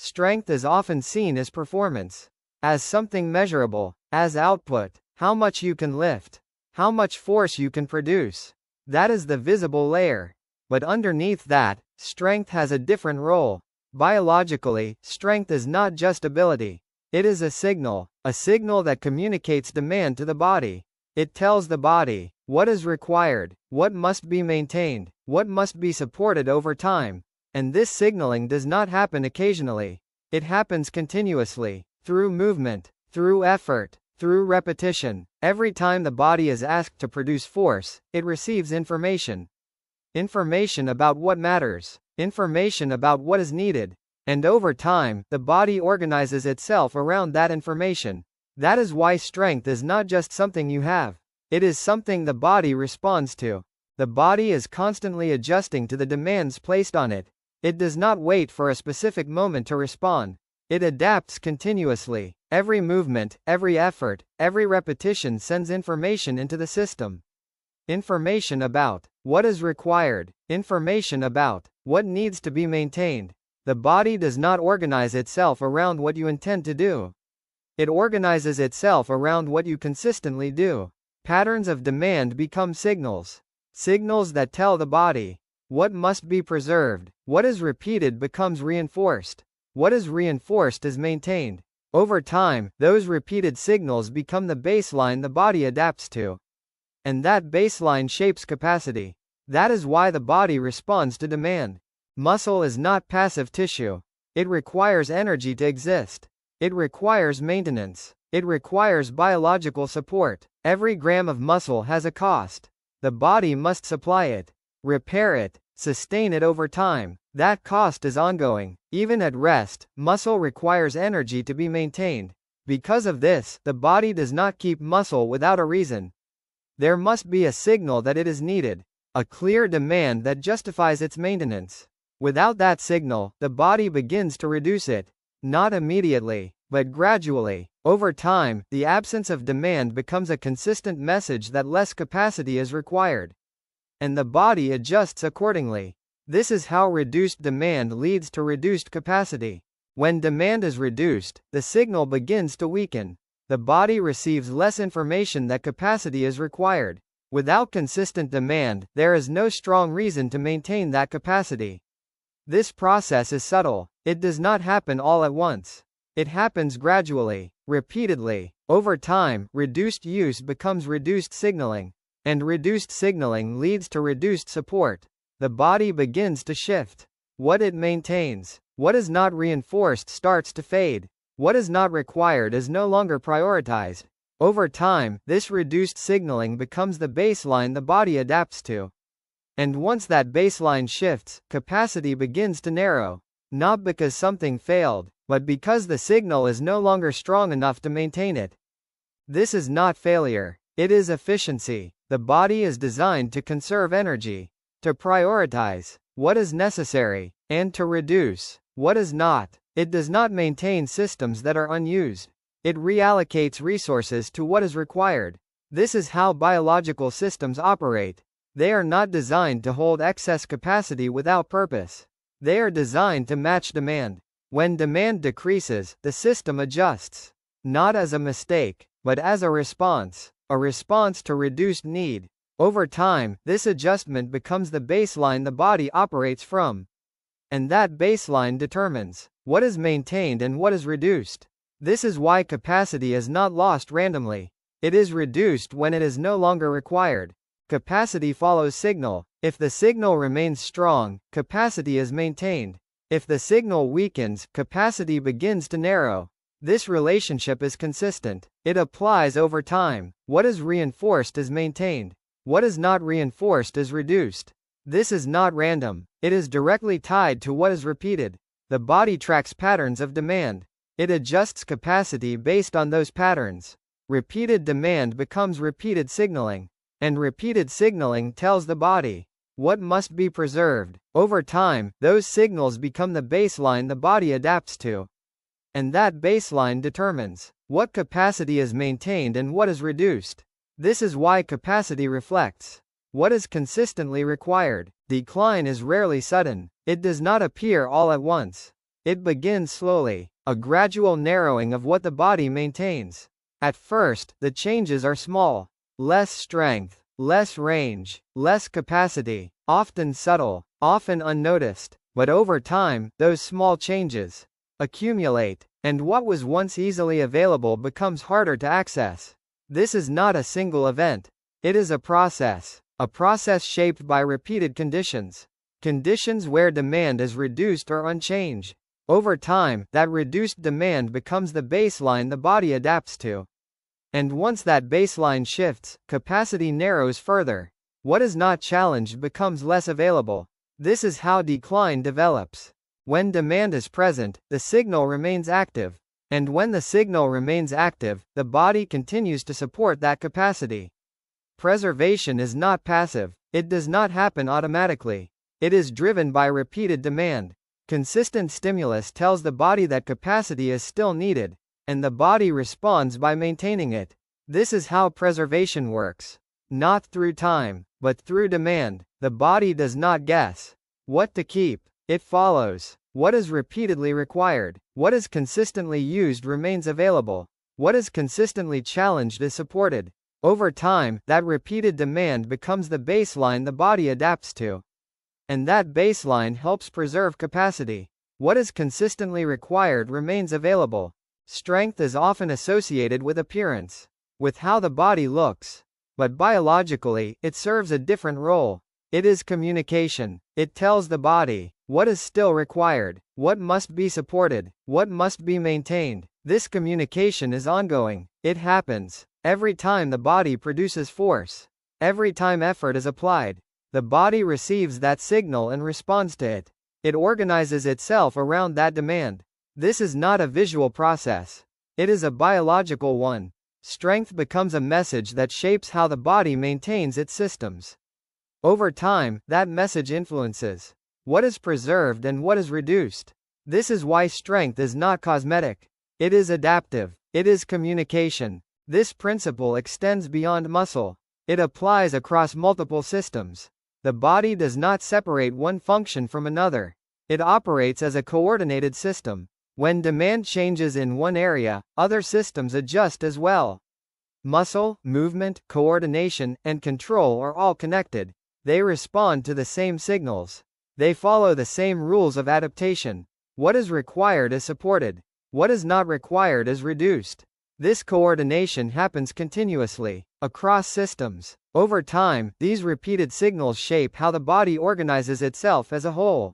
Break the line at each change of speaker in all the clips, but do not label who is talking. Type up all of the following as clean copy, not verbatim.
Strength is often seen as performance, as something measurable, as output, how much you can lift, how much force you can produce. That is the visible layer. But underneath that, strength has a different role. Biologically, strength is not just ability. It is a signal that communicates demand to the body. It tells the body what is required, what must be maintained, what must be supported over time. And this signaling does not happen occasionally. It happens continuously, through movement, through effort, through repetition. Every time the body is asked to produce force, it receives information. Information about what matters, information about what is needed. And over time, the body organizes itself around that information. That is why strength is not just something you have. It is something the body responds to. The body is constantly adjusting to the demands placed on it. It does not wait for a specific moment to respond. It adapts continuously. Every movement, every effort, every repetition sends information into the system. Information about what is required, information about what needs to be maintained. The body does not organize itself around what you intend to do. It organizes itself around what you consistently do. Patterns of demand become signals. Signals that tell the body what must be preserved. What is repeated becomes reinforced. What is reinforced is maintained. Over time, those repeated signals become the baseline the body adapts to. And that baseline shapes capacity. That is why the body responds to demand. Muscle is not passive tissue. It requires energy to exist. It requires maintenance. It requires biological support. Every gram of muscle has a cost. The body must supply it, repair it, sustain it over time. That cost is ongoing. Even at rest, muscle requires energy to be maintained. Because of this, the body does not keep muscle without a reason. There must be a signal that it is needed, a clear demand that justifies its maintenance. Without that signal, the body begins to reduce it. Not immediately, but gradually. Over time, the absence of demand becomes a consistent message that less capacity is required. And the body adjusts accordingly. This is how reduced demand leads to reduced capacity. When demand is reduced, the signal begins to weaken. The body receives less information that capacity is required. Without consistent demand, there is no strong reason to maintain that capacity. This process is subtle. It does not happen all at once. It happens gradually, repeatedly. Over time, reduced use becomes reduced signaling. And reduced signaling leads to reduced support. The body begins to shift. What it maintains, what is not reinforced starts to fade. What is not required is no longer prioritized. Over time, this reduced signaling becomes the baseline the body adapts to. And once that baseline shifts, capacity begins to narrow. Not because something failed, but because the signal is no longer strong enough to maintain it. This is not failure. It is efficiency. The body is designed to conserve energy, to prioritize what is necessary, and to reduce what is not. It does not maintain systems that are unused. It reallocates resources to what is required. This is how biological systems operate. They are not designed to hold excess capacity without purpose. They are designed to match demand. When demand decreases, the system adjusts. Not as a mistake, but as a response to reduced need. Over time, this adjustment becomes the baseline the body operates from. And that baseline determines what is maintained and what is reduced. This is why capacity is not lost randomly. It is reduced when it is no longer required. Capacity follows signal. If the signal remains strong, capacity is maintained. If the signal weakens, capacity begins to narrow. This relationship is consistent. It applies over time. What is reinforced is maintained. What is not reinforced is reduced. This is not random. It is directly tied to what is repeated. The body tracks patterns of demand. It adjusts capacity based on those patterns. Repeated demand becomes repeated signaling. And repeated signaling tells the body what must be preserved. Over time, those signals become the baseline the body adapts to. And that baseline determines what capacity is maintained and what is reduced. This is why capacity reflects what is consistently required. Decline is rarely sudden. It does not appear all at once. It begins slowly, a gradual narrowing of what the body maintains. At first, the changes are small. Less strength, less range, less capacity, often subtle, often unnoticed. But over time, those small changes accumulate, and what was once easily available becomes harder to access. This is not a single event. It is a process shaped by repeated conditions. Conditions where demand is reduced or unchanged. Over time, that reduced demand becomes the baseline the body adapts to. And once that baseline shifts, capacity narrows further. What is not challenged becomes less available. This is how decline develops. When demand is present, the signal remains active. And when the signal remains active, the body continues to support that capacity. Preservation is not passive. It does not happen automatically. It is driven by repeated demand. Consistent stimulus tells the body that capacity is still needed, and the body responds by maintaining it. This is how preservation works. Not through time, but through demand. The body does not guess what to keep. It follows what is repeatedly required. What is consistently used remains available. What is consistently challenged is supported. Over time, that repeated demand becomes the baseline the body adapts to. And that baseline helps preserve capacity. What is consistently required remains available. Strength is often associated with appearance, with how the body looks. But biologically, it serves a different role. It is communication. It tells the body what is still required, what must be supported, what must be maintained. This communication is ongoing. It happens every time the body produces force. Every time effort is applied, the body receives that signal and responds to it. It organizes itself around that demand. This is not a visual process. It is a biological one. Strength becomes a message that shapes how the body maintains its systems. Over time, that message influences what is preserved and what is reduced. This is why strength is not cosmetic. It is adaptive. It is communication. This principle extends beyond muscle. It applies across multiple systems. The body does not separate one function from another. It operates as a coordinated system. When demand changes in one area, other systems adjust as well. Muscle, movement, coordination, and control are all connected. They respond to the same signals. They follow the same rules of adaptation. What is required is supported. What is not required is reduced. This coordination happens continuously, across systems. Over time, these repeated signals shape how the body organizes itself as a whole.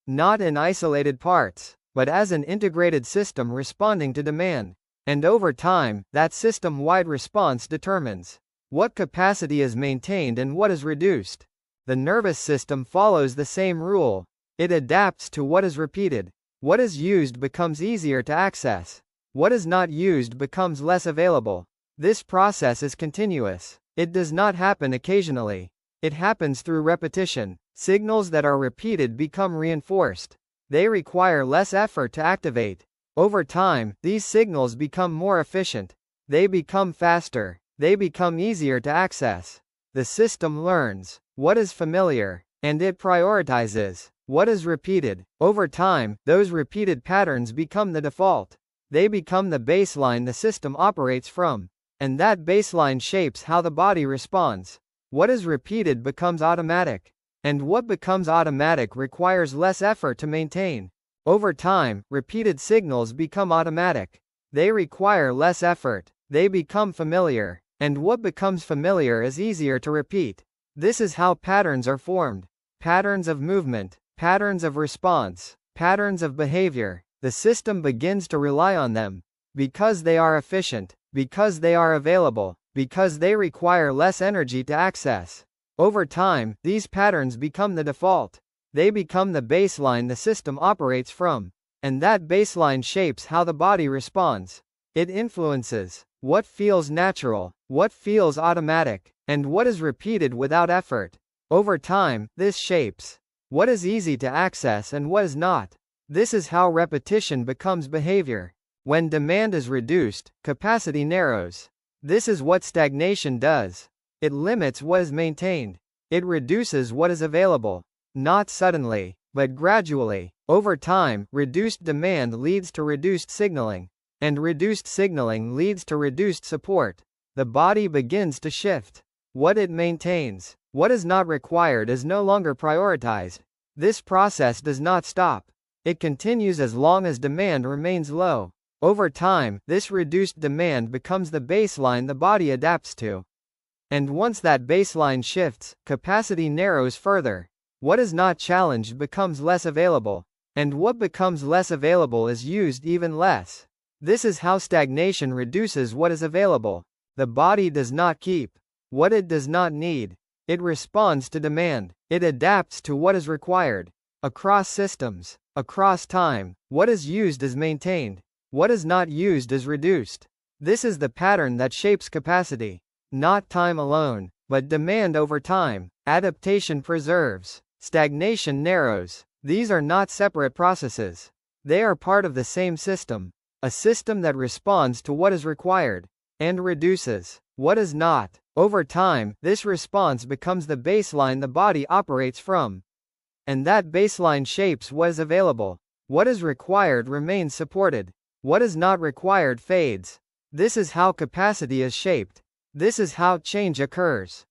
Not in isolated parts, but as an integrated system responding to demand. And over time, that system-wide response determines what capacity is maintained and what is reduced. The nervous system follows the same rule. It adapts to what is repeated. What is used becomes easier to access. What is not used becomes less available. This process is continuous. It does not happen occasionally. It happens through repetition. Signals that are repeated become reinforced. They require less effort to activate. Over time, these signals become more efficient. They become faster. They become easier to access. The system learns what is familiar, and it prioritizes what is repeated. Over time, those repeated patterns become the default. They become the baseline the system operates from. And that baseline shapes how the body responds. What is repeated becomes automatic. And what becomes automatic requires less effort to maintain. Over time, repeated signals become automatic. They require less effort. They become familiar. And what becomes familiar is easier to repeat. This is how patterns are formed. Patterns of movement, patterns of response, patterns of behavior. The system begins to rely on them. Because they are efficient. Because they are available. Because they require less energy to access. Over time, these patterns become the default. They become the baseline the system operates from. And that baseline shapes how the body responds. It influences what feels natural, what feels automatic, and what is repeated without effort. Over time, this shapes what is easy to access and what is not. This is how repetition becomes behavior. When demand is reduced, capacity narrows. This is what stagnation does. It limits what is maintained. It reduces what is available. Not suddenly, but gradually. Over time, reduced demand leads to reduced signaling, and reduced signaling leads to reduced support. The body begins to shift what it maintains. What is not required is no longer prioritized. This process does not stop. It continues as long as demand remains low. Over time, this reduced demand becomes the baseline the body adapts to. And once that baseline shifts, capacity narrows further. What is not challenged becomes less available, and what becomes less available is used even less. This is how stagnation reduces what is available. The body does not keep what it does not need. It responds to demand. It adapts to what is required. Across systems, across time, what is used is maintained. What is not used is reduced. This is the pattern that shapes capacity. Not time alone, but demand over time. Adaptation preserves. Stagnation narrows. These are not separate processes. They are part of the same system. A system that responds to what is required and reduces what is not. Over time, this response becomes the baseline the body operates from. And that baseline shapes what is available. What is required remains supported. What is not required fades. This is how capacity is shaped. This is how change occurs.